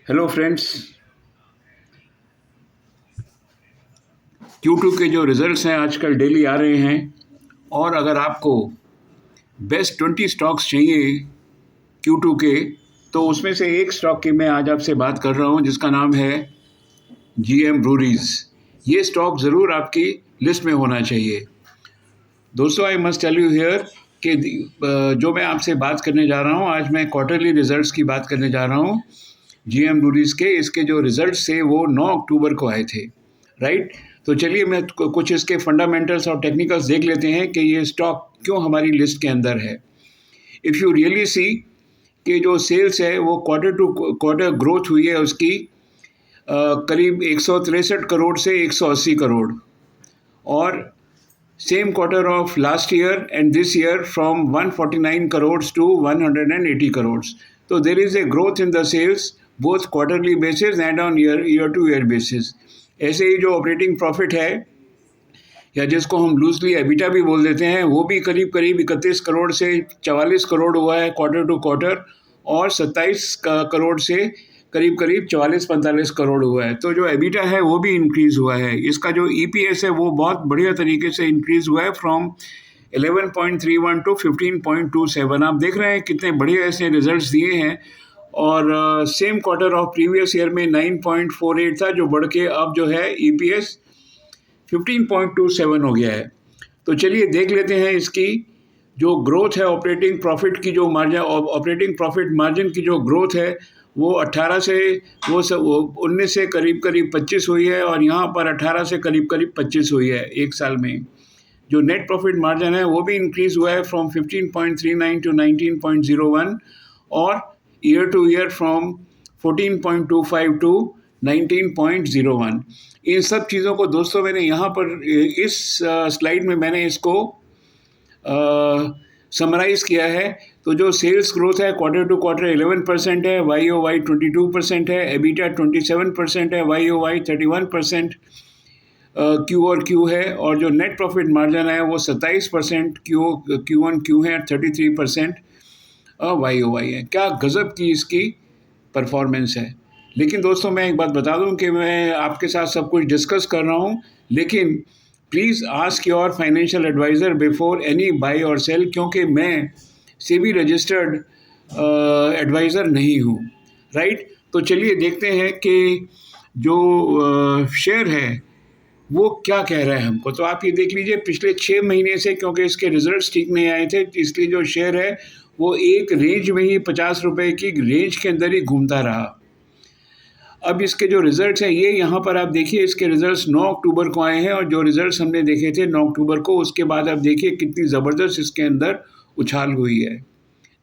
Hello friends. Q2 के जो results हैं आजकल डेली आ रहे हैं और अगर आपको बेस्ट 20 स्टॉक्स चाहिए Q2 के तो उसमें से एक स्टॉक की मैं आज आपसे बात कर रहा हूं जिसका नाम है GM ब्रूरीज। ये स्टॉक ज़रूर आपकी लिस्ट में होना चाहिए। दोस्तों, I must tell you here कि जो मैं आपसे बात करने जा रहा हूं, आज मैं क्वार्टरली रिजल्ट्स की बात करने जा रहा हूं। GM ब्रूरीज के इसके जो रिजल्ट्स थे वो 9 अक्टूबर को आए थे, राइट। तो चलिए मैं कुछ इसके फंडामेंटल्स और टेक्निकल्स देख लेते हैं कि ये स्टॉक क्यों हमारी लिस्ट के अंदर है। इफ़ यू रियली सी कि जो सेल्स है वो क्वार्टर टू क्वार्टर ग्रोथ हुई है उसकी करीब 163 करोड़ से 180 करोड़, और same quarter of last year and this year from 149 crore to 180 crore. तो there is a growth in the sales both quarterly basis and on year to year basis. ऐसे ही जो ऑपरेटिंग प्रॉफिट है, या जिसको हम लूजली एबिटा भी बोल देते हैं, वो भी करीब करीब 31 करोड़ से 44 करोड़ हुआ है क्वार्टर टू क्वार्टर, और 27 करोड़ से करीब करीब 44-45 करोड़ हुआ है। तो जो एबिटा है वो भी इंक्रीज़ हुआ है। इसका जो EPS है वो बहुत बढ़िया तरीके से इंक्रीज़ हुआ है फ्रॉम 11.31 टू 15.27। आप देख रहे हैं कितने बढ़िया ऐसे रिजल्ट्स दिए हैं। और same quarter of previous year में 9.48 था, जो बढ़ के अब जो है EPS 15.27 हो गया है। तो चलिए देख लेते हैं इसकी जो ग्रोथ है ऑपरेटिंग प्रॉफिट की, जो मार्जिन ऑपरेटिंग प्रॉफिट मार्जिन की जो ग्रोथ है वो 18 से वो 19 से करीब करीब 25 हुई है, और यहाँ पर 18 से करीब करीब 25 हुई है एक साल में। जो नेट प्रॉफिट मार्जिन है वो भी इंक्रीज़ हुआ है फ्रॉम 15.39 टू 19.01, और year to year from 14.25 to 19.01। इन सब चीज़ों को दोस्तों मैंने यहाँ पर इस स्लाइड में मैंने इसको समराइज़ किया है। तो जो सेल्स ग्रोथ है क्वार्टर टू क्वार्टर 11% है, YOY 22% है, एबिटा 27% है, YOY 31% Q और Q है, और जो नेट प्रॉफिट मार्जिन है वो 27% Q1Q है, 33% YOY है। क्या गज़ब की इसकी परफॉर्मेंस है। लेकिन दोस्तों मैं एक बात बता दूं कि मैं आपके साथ सब कुछ डिस्कस कर रहा हूं, लेकिन please ask your financial advisor before any buy और सेल, क्योंकि मैं सेबी रजिस्टर्ड एडवाइज़र नहीं हूं, राइट। तो चलिए देखते हैं कि जो शेयर है वो क्या कह रहा है हमको। तो आप ये देख लीजिए पिछले 6 महीने से, क्योंकि इसके रिजल्ट्स ठीक नहीं आए थे, इसलिए जो शेयर है वो एक रेंज में ही 50 रुपये की रेंज के अंदर ही घूमता रहा। अब इसके जो रिजल्ट्स हैं ये यहाँ पर आप देखिए, इसके रिजल्ट्स 9 अक्टूबर को आए हैं, और जो रिजल्ट्स हमने देखे थे 9 अक्टूबर को, उसके बाद आप देखिए कितनी ज़बरदस्त इसके अंदर उछाल हुई है।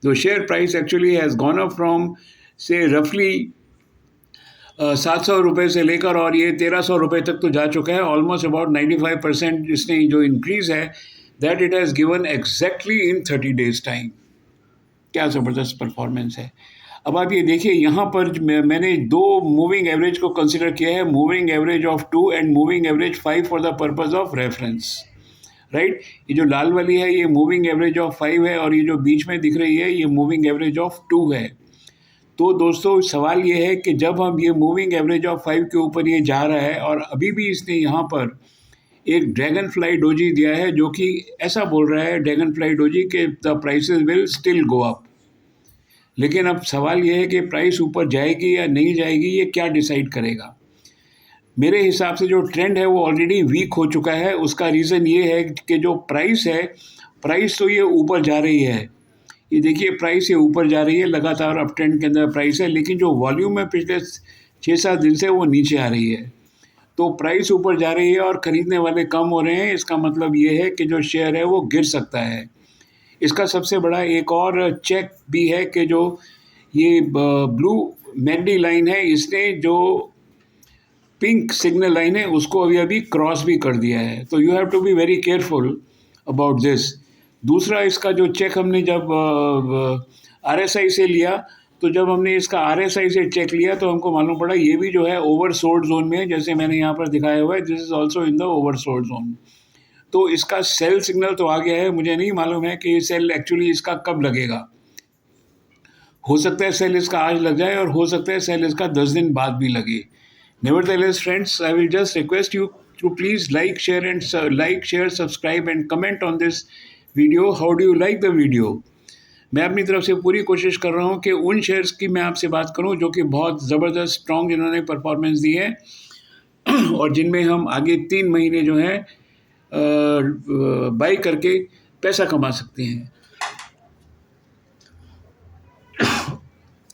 तो share price actually has gone up from से रफली 700 रुपये से लेकर और ये 1300 रुपये तक तो जा चुका है। ऑलमोस्ट अबाउट 95% इसने जो इंक्रीज़ है that it has given exactly in 30 days time. क्या ज़बरदस्त परफॉर्मेंस है। अब आप ये देखिए यहाँ पर मैंने दो मूविंग एवरेज को कंसिडर किया है, moving average of 2 and moving average 5 for the purpose of reference, right. ये जो लाल वाली है ये मूविंग एवरेज ऑफ 5 है, और ये जो बीच में दिख रही है ये मूविंग एवरेज ऑफ 2 है। तो दोस्तों सवाल ये है कि जब हम ये मूविंग एवरेज ऑफ 5 के ऊपर ये जा रहा है, और अभी भी इसने यहाँ पर एक ड्रैगन फ्लाई डोजी दिया है जो कि ऐसा बोल रहा है ड्रैगन फ्लाई डोजी कि the prices will still go up. लेकिन अब सवाल ये है कि प्राइस ऊपर जाएगी या नहीं जाएगी, ये क्या डिसाइड करेगा। मेरे हिसाब से जो ट्रेंड है वो ऑलरेडी वीक हो चुका है। उसका रीज़न ये है कि जो प्राइस है, प्राइस तो ये ऊपर जा रही है, ये देखिए प्राइस ये ऊपर जा रही है, लगातार अप ट्रेंड के अंदर प्राइस है, लेकिन जो वॉल्यूम है पिछले 6-7 दिन से वो नीचे आ रही है। तो प्राइस ऊपर जा रही है और ख़रीदने वाले कम हो रहे हैं। इसका मतलब ये है कि जो शेयर है वो गिर सकता है। इसका सबसे बड़ा एक और चेक भी है कि जो ये ब्लू मैगडी लाइन है, इसने जो पिंक सिग्नल लाइन है उसको अभी अभी क्रॉस भी कर दिया है। तो you have to be very careful about this. दूसरा, इसका जो चेक हमने जब RSI से लिया, तो जब हमने इसका RSI से चेक लिया तो हमको मालूम पड़ा ये भी जो है ओवरसोल्ड जोन में है, जैसे मैंने यहाँ पर दिखाया हुआ है, this is also in the oversold zone. तो इसका सेल सिग्नल तो आ गया है, मुझे नहीं मालूम है कि ये सेल एक्चुअली इसका कब लगेगा। हो सकता है सेल इसका आज लग जाए और हो सकता है सेल इसका 10 दिन बाद भी लगे. Nevertheless, friends, I will just request you to please like, share, subscribe, and comment on this video. How do you like the video? मैं अपनी तरफ से पूरी कोशिश कर रहा हूँ कि उन शेयर्स की मैं आपसे बात करूँ जो कि बहुत ज़बरदस्त स्ट्रॉन्ग जिन्होंने परफॉर्मेंस दी है और जिनमें हम आगे 3 महीने जो है बाई करके पैसा कमा सकते हैं.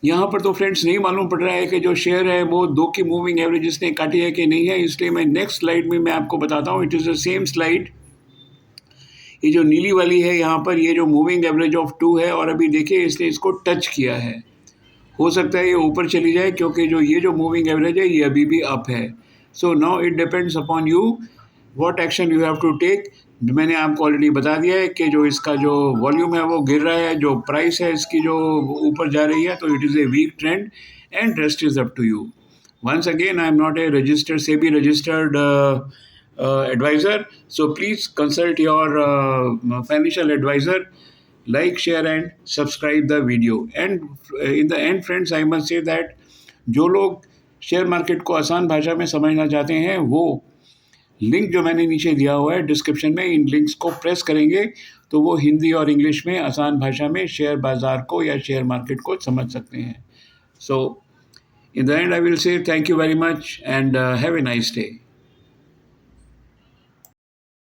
यहाँ पर तो फ्रेंड्स नहीं मालूम पड़ रहा है कि जो शेयर है वो 2 की मूविंग एवरेज इसने काटी है कि नहीं है, इसलिए मैं नेक्स्ट स्लाइड में मैं आपको बताता हूँ. It is the same slide. ये जो नीली वाली है यहाँ पर, ये जो मूविंग एवरेज ऑफ 2 है और अभी देखिए इसने इसको टच किया है. हो सकता है ये ऊपर चली जाए क्योंकि जो ये जो मूविंग एवरेज है ये अभी भी अप है. So now it depends upon you what action you have to take. मैंने आपको ऑलरेडी बता दिया है कि जो इसका जो वॉल्यूम है वो गिर रहा है, जो प्राइस है इसकी जो ऊपर जा रही है, तो it is a weak trend and rest is up to you. Once again, I am not a registered SEBI registered advisor, so please consult your financial advisor. Like, share and subscribe the video. And in the end, friends, I must say that जो लोग share market को आसान भाषा में समझना चाहते हैं वो लिंक जो मैंने नीचे दिया हुआ है डिस्क्रिप्शन में, इन लिंक्स को प्रेस करेंगे तो वो हिंदी और इंग्लिश में आसान भाषा में शेयर बाज़ार को या शेयर मार्केट को समझ सकते हैं. So in the end I will say thank you very much and have a nice day.